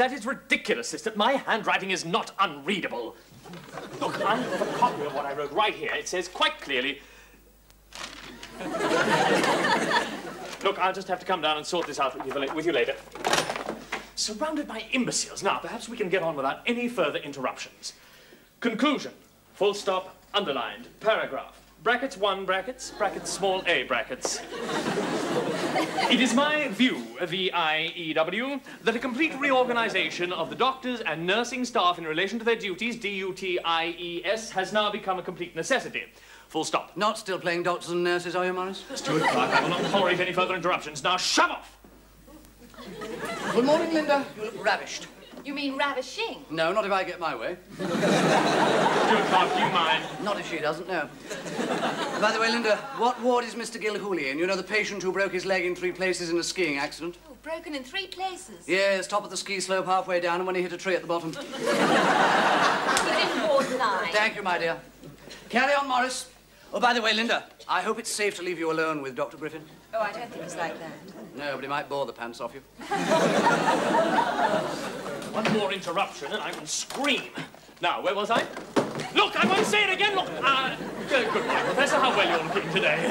that is ridiculous, sister. My handwriting is not unreadable. Look, I have a copy of what I wrote right here. It says quite clearly... Look, I'll just have to come down and sort this out with you later. Surrounded by imbeciles. Now, perhaps we can get on without any further interruptions. Conclusion. Full stop, underlined, paragraph. Brackets 1 brackets, brackets small a brackets. It is my view, V-I-E-W, that a complete reorganization of the doctors and nursing staff in relation to their duties, D-U-T-I-E-S, has now become a complete necessity. Full stop. Not still playing doctors and nurses, are you, Morris? Stuart-Clark, I will not tolerate any further interruptions. Now, shove off! Good morning, Linda. You look ravished. You mean ravishing? No, not if I get my way. Stuart-Clark, do you mind? Not if she doesn't, no. By the way, Linda, what ward is Mr. Gilhooly in? You know, the patient who broke his leg in 3 places in a skiing accident? Oh, broken in 3 places? Yes, top of the ski slope halfway down and when he hit a tree at the bottom. He's in ward 9. Thank you, my dear. Carry on, Morris. Oh, by the way, Linda, I hope it's safe to leave you alone with Dr. Griffin. Oh, I don't think it's like that. No, but he might bore the pants off you. One more interruption and I will scream. Now, where was I? Look, I won't say it again. Look, good morning, Professor. How well you're looking today.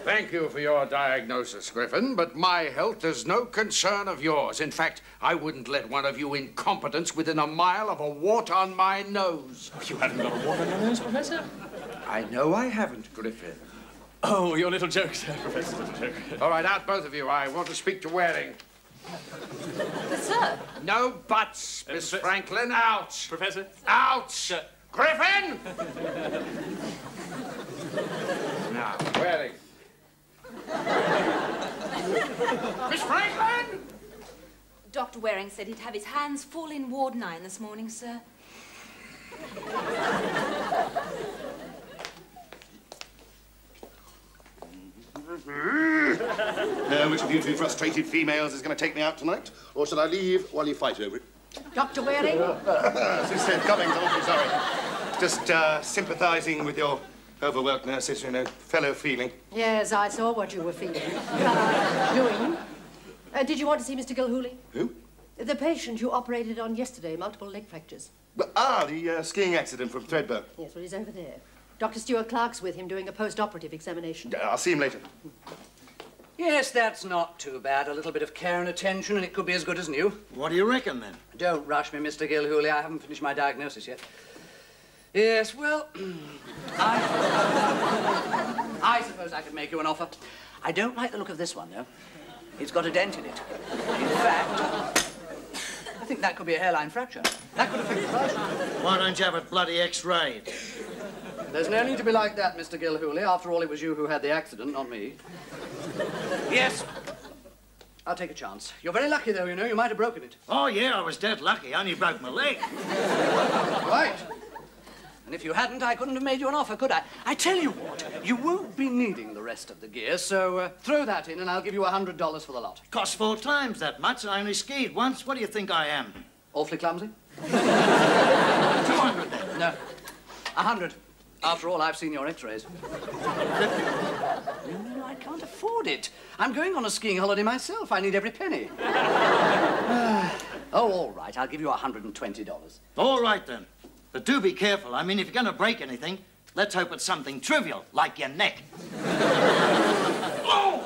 Thank you for your diagnosis, Griffin, but my health is no concern of yours. In fact, I wouldn't let one of you incompetents within a mile of a wart on my nose. Oh, you haven't got a wart on your nose, Professor? I know I haven't, Griffin. Oh, your little joke, sir, Professor, little joke. All right, out, both of you. I want to speak to Waring. But, sir... No buts, Miss Franklin. Out. Professor? Out. Sir. Griffin! Now, Waring. Miss Franklin! Dr. Waring said he'd have his hands full in ward 9 this morning, sir. Which of you 2 frustrated females is going to take me out tonight? Or shall I leave while you fight over it? Dr. Waring? As you said, Cummings, I'm awfully sorry. Just sympathising with your overworked nurses, you know, fellow feeling. Yes, I saw what you were feeling. Doing. Did you want to see Mr. Gilhooly? Who? The patient you operated on yesterday, multiple leg fractures. The skiing accident from Threadbow. Yes, well, he's over there. Dr. Stuart-Clark's with him doing a post-operative examination. I'll see him later. Yes, that's not too bad. A little bit of care and attention, and it could be as good as new. What do you reckon, then? Don't rush me, Mr. Gilhooly. I haven't finished my diagnosis yet. Yes, well, I suppose I could make you an offer. I don't like the look of this one, though. It's got a dent in it. In fact, I think that could be a hairline fracture. That could affect the price. Why don't you have it bloody X-rayed? There's no need to be like that, Mr. Gilhooly. After all, it was you who had the accident, not me. Yes. I'll take a chance. You're very lucky, though, you know. You might have broken it. Oh, yeah, I was dead lucky. I only broke my leg. Right. And if you hadn't, I couldn't have made you an offer, could I? I tell you what, you won't be needing the rest of the gear, so throw that in and I'll give you $100 for the lot. Cost 4 times that much. I only skied once. What do you think I am? Awfully clumsy? 200 then. No. 100. After all, I've seen your x-rays. No, I can't afford it. I'm going on a skiing holiday myself. I need every penny. Oh, all right. I'll give you $120. All right, then. But do be careful. I mean, if you're going to break anything, let's hope it's something trivial, like your neck. Oh!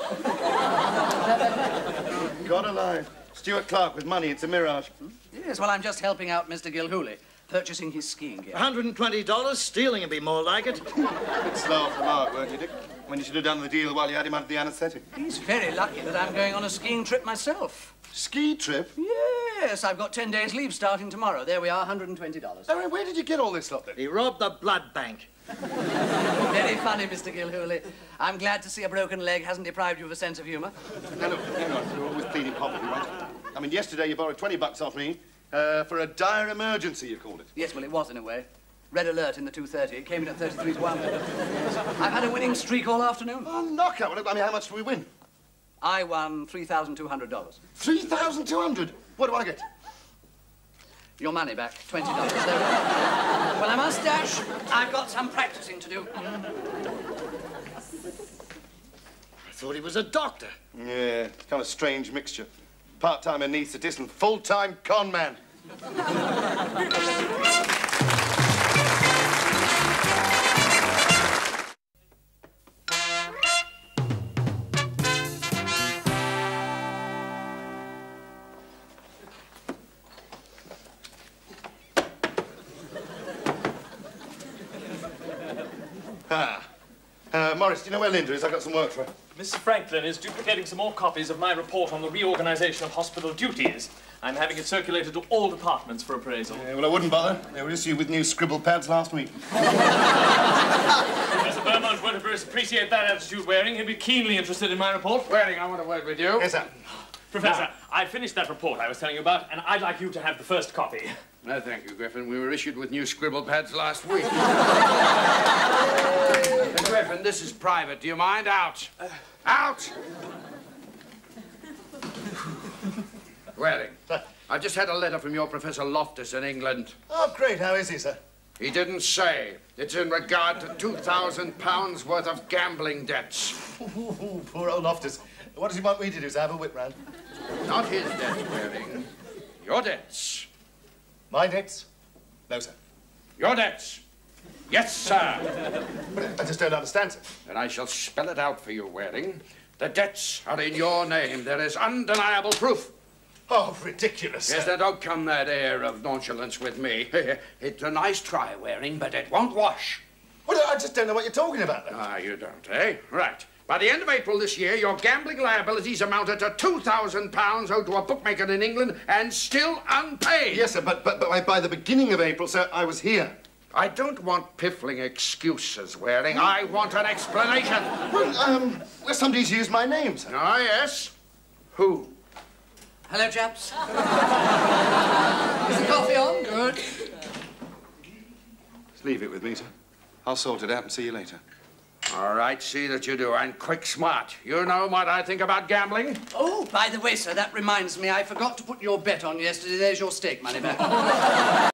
God alive. Stuart-Clark with money. It's a mirage. Yes, well, I'm just helping out Mr. Gilhooly, purchasing his skiing gear. $120? Stealing would be more like it. A bit slow off the mark, weren't you, Dick? When you should have done the deal while you had him under the anaesthetic. He's very lucky that I'm going on a skiing trip myself. Ski trip? Yes, I've got 10 days leave starting tomorrow. There we are, $120. Oh, where did you get all this lot, then? He robbed the blood bank. Very funny, Mr. Gilhooly. I'm glad to see a broken leg hasn't deprived you of a sense of humour. Now, look, hang on. You're always pleading poverty, right? I mean, yesterday you borrowed $20 off me for a dire emergency, you called it. Yes, well, it was in a way. Red alert in the 2:30. It came in at 33 to 1. I've had a winning streak all afternoon. Oh, knockout. Well, I mean, how much do we win? I won $3,200. $3,200? What do I get? Your money back, $20. Well, I must dash. I've got some practicing to do. I thought he was a doctor. Yeah, kind of strange mixture. part-time anaesthetist and full-time con man. Morris, do you know where Linda is? I've got some work for her. Mrs. Franklin is duplicating some more copies of my report on the reorganization of hospital duties. I'm having it circulated to all departments for appraisal. Yeah, well, I wouldn't bother. They were issued with new scribble pads last week. Professor Beaumont won't appreciate that attitude, Waring. He'll be keenly interested in my report. Waring, I want a word with you. Yes, sir. Professor, I finished that report I was telling you about, and I'd like you to have the first copy. No, thank you, Griffin. We were issued with new scribble pads last week. Griffin, this is private. Do you mind? Out. Out! Waring, I've just had a letter from your Professor Loftus in England. Oh, great. How is he, sir? He didn't say. It's in regard to £2,000 worth of gambling debts. Poor old Loftus. What does he want me to do, sir? Have a whip round? Not his debts, Waring. Your debts. My debts? No, sir. Your debts. Yes, sir. But I just don't understand, sir. And I shall spell it out for you, Waring. The debts are in your name. There is undeniable proof. Oh, ridiculous, sir. Yes, now don't come that air of nonchalance with me. It's a nice try, Waring, but it won't wash. Well, I just don't know what you're talking about, then. Ah, you don't, eh? Right. By the end of April this year, your gambling liabilities amounted to £2,000 owed to a bookmaker in England and still unpaid. Yes, sir, but by the beginning of April, sir, I was here. I don't want piffling excuses, Waring. I want an explanation. Well, somebody's used my name, sir. Ah, yes. Who? Hello, chaps. Is the coffee on? Good. Just leave it with me, sir. I'll sort it out and see you later. All right, see that you do, and quick smart. You know what I think about gambling? Oh, by the way, sir, that reminds me, I forgot to put your bet on yesterday. There's your stake money back.